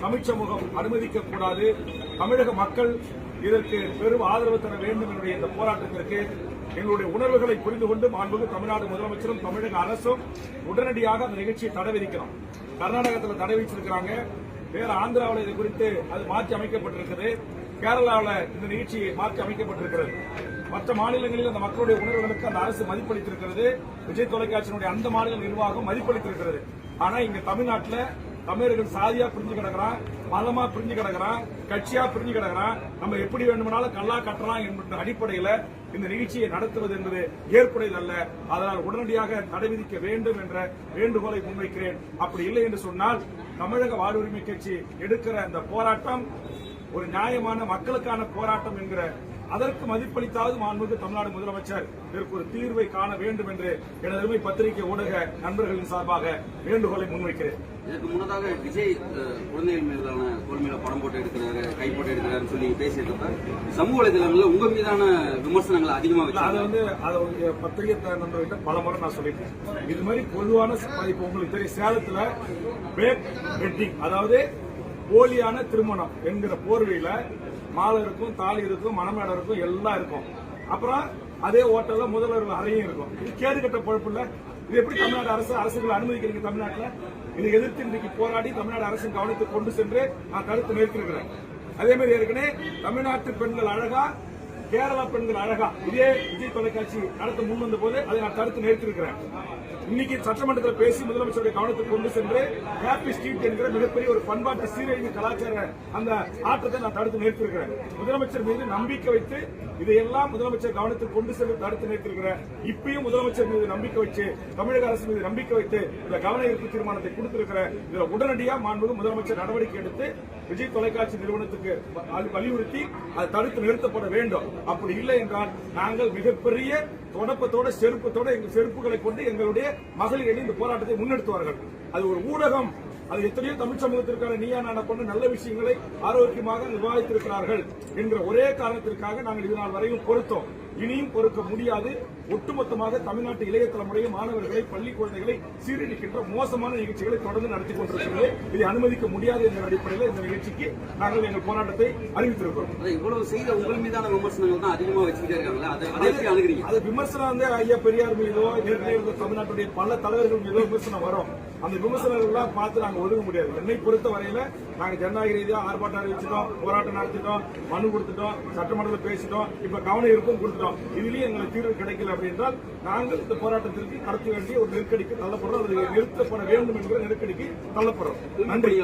தமிழ் சமூகம் அனுமதிக்க கூடாது. தமிழக மக்கள் இதற்கு பெரும் ஆதரவு தர வேண்டும் என்ற இந்த போராட்டத்திற்கு எங்களுடைய உணர்வுகளை புரிந்து கொண்டு மாண்புமிகு தமிழ்நாடு முதலமைச்சரும் தமிழக அரசும் உடனடியாக அந்த நிகழ்ச்சியை தடை விதிக்கணும். கர்நாடகத்தில் தடை விதிச்சிருக்கிறாங்க, வேற ஆந்திராவில் இது குறித்து அது மாற்றி அமைக்கப்பட்டிருக்கிறது, கேரளாவில் இந்த நிகழ்ச்சி மாற்றி அமைக்கப்பட்டிருக்கிறது. மற்ற மாநிலங்களில் அந்த மக்களுடைய உணர்வுகளுக்கு அந்த அரசு மதிப்பளித்திருக்கிறது. விஜய் தொலைக்காட்சியினுடைய அந்த மாநில நிர்வாகம் மதிப்பளித்திருக்கிறது. ஆனா இங்க தமிழ்நாட்டில் தமிழர்கள் சாதியா பிரிஞ்சு கிடக்கிறான், மதமா பிரிஞ்சு கிடக்கிறான், கட்சியா பிரிஞ்சு கிடக்கிறான். நம்ம எப்படி வேண்டுமானாலும் கல்லா கட்டலாம் என்ற அடிப்படையில் இந்த நிகழ்ச்சியை நடத்துவது என்பது ஏற்புடையது அல்ல. அதனால் உடனடியாக தடை விதிக்க வேண்டும் என்ற வேண்டுகோளை முன்வைக்கிறேன். அப்படி இல்லை என்று சொன்னால் தமிழக வாழ்வுரிமை கட்சி எடுக்கிற அந்த போராட்டம் ஒரு நியாயமான மக்களுக்கான போராட்டம் என்கிற அதற்கு மதிப்பளித்தாவது மாண்புமிகு தமிழ்நாடு முதலமைச்சர் இதற்கு ஒரு தீர்வை காண வேண்டும் என்று எனது அருமை பத்திரிகை ஊடக நண்பர்களின் சார்பாக வேண்டுகோளை முன்வைக்கிறேன். இதற்கு முன்னதாக விஜய் குழந்தைகள் மீதான தோல்மையில படம் போட்டு எடுக்கிறாரு, கை போட்டு எடுக்கிறாரு சொல்லி பேசியிருக்கப்ப சமூக வலைதளங்களில் உங்க மீதான விமர்சனங்கள் அதிகமாக வச்சு அதை பத்திரிகை நண்பர்கிட்ட பல முறை நான் சொல்லிட்டேன். இது மாதிரி பொதுவான இப்போ உங்களுக்கு தெரியும், சேலத்துல பேக் வெட்டிங், அதாவது போலியான திருமணம் என்கிற போர்வையில மாலை இருக்கும், தாலி இருக்கும், மணமேடம் இருக்கும், எல்லாம் இருக்கும். அப்புறம் அதே ஹோட்டல்ல முதல்வர் அறையும் இருக்கும். இது கேடுகட்ட பொழப்பு இல்ல. இது எப்படி தமிழ்நாடு அரசுகளை அனுமதிக்கிறீங்க? தமிழ்நாட்டில் இதை எதிர்த்து இன்றைக்கு போராடி தமிழ்நாடு அரசின் கவனத்துக்கு கொண்டு சென்று நான் தடுத்து நிறுத்திருக்கிறேன். அதே மாதிரி ஏற்கனவே தமிழ்நாட்டு பெண்கள் அழகா, கேரளா பெண்கள் அழகா, இதே விஜய் தொலைக்காட்சி நடத்த முன் வந்த போது அதை நான் தடுத்து நிறுத்திருக்கிறேன். இன்னைக்கு சட்டமன்றத்தில் பேசி முதலமைச்சருடைய கவனத்துக்கு கொண்டு சென்று ஹாப்பி ஸ்ட்ரீட் என்கிற மிகப்பெரிய ஒரு பண்பாட்டு சீரழிவு கலாச்சார அந்த ஆட்டத்தை நான் தடுத்து நிறுத்திருக்கிறேன். முதலமைச்சர் மீது நம்பிக்கை வைத்து இதையெல்லாம் முதலமைச்சர் கவனத்துக்கு கொண்டு சென்று தடுத்து நிறுத்திருக்கிறேன். இப்பயும் முதலமைச்சர் மீது நம்பிக்கை வச்சு, தமிழக அரசு மீது நம்பிக்கை வைத்து இந்த கவன ஈர்ப்பு தீர்மானத்தை கொடுத்திருக்கிறேன். இதுல உடனடியாக மாண்புமிகு முதலமைச்சர் நடவடிக்கை எடுத்து விஜய் தொலைக்காட்சி நிறுவனத்துக்கு வலியுறுத்தி அது தடுத்து நிறுத்தப்பட வேண்டும். அப்படி இல்லை என்றால் நாங்கள் மிகப்பெரிய தொடப்பத்தோட செருப்பத்தோட எங்கள் செருப்புகளை கொண்டு எங்களுடைய மகளிர் இந்த போராட்டத்தை முன்னெடுத்துவார்கள். அது ஒரு ஊடகம், அது எத்தனையோ தமிழ் சமூகத்திற்கான நீயா நானா கொண்ட நல்ல விஷயங்களை ஆரோக்கியமாக விவாதித்திருக்கிறார்கள் என்கிற ஒரே காரணத்திற்காக நாங்கள் இதனால் வரையும் பொறுத்தோம். இனியும் பொறுக்க முடியாது. ஒட்டுமொத்தமாக தமிழ்நாட்டு இளைய தலைமுறை மாணவர்களை, பள்ளி குழந்தைகளை சீரழிக்கின்ற மோசமான நிகழ்ச்சிகளை தொடர்ந்து நடத்தி கொண்டிருக்கிறது. இதை அனுமதிக்க முடியாது என்ற அடிப்படையில் இந்த நிகழ்ச்சிக்கு நாங்கள் எங்கள் போராட்டத்தை அறிவித்திருக்கிறோம். இவ்வளவு செய்த உங்கள் மீதான விமர்சனங்கள் தான் அதிகமாக வச்சுக்கிட்டே இருக்காங்களா? அது விமர்சனம் வந்து ஐயா பெரியார் மீதோ, ஏற்கனவே இருந்த தமிழ்நாட்டுடைய பல தலைவர்கள் மீதோ விமர்சனம் வரும். அந்த விமர்சனங்கள்லாம் பார்த்து நாங்கள் ஒதுங்க முடியாது. என்னை பொறுத்த வரையில நாங்கள் ஜனநாயக ரீதியாக ஆர்ப்பாட்டம் அறிவிச்சிட்டோம், போராட்டம் நடத்திட்டோம், மனு கொடுத்துட்டோம், சட்டமன்றத்தில் பேசிட்டோம், இப்ப கவன ஈர்ப்பும் கொடுத்துட்டோம். இதுலயும் எங்களுக்கு தீர்வு கிடைக்கல அப்படின்றால் நாங்கள் இந்த போராட்டத்திற்கு கடத்த வேண்டிய ஒரு நெருக்கடிக்கு தள்ளப்படுறோம். அது நிறுத்தப்பட வேண்டும் என்கிற நெருக்கடிக்கு தள்ளப்படுறோம். நன்றி.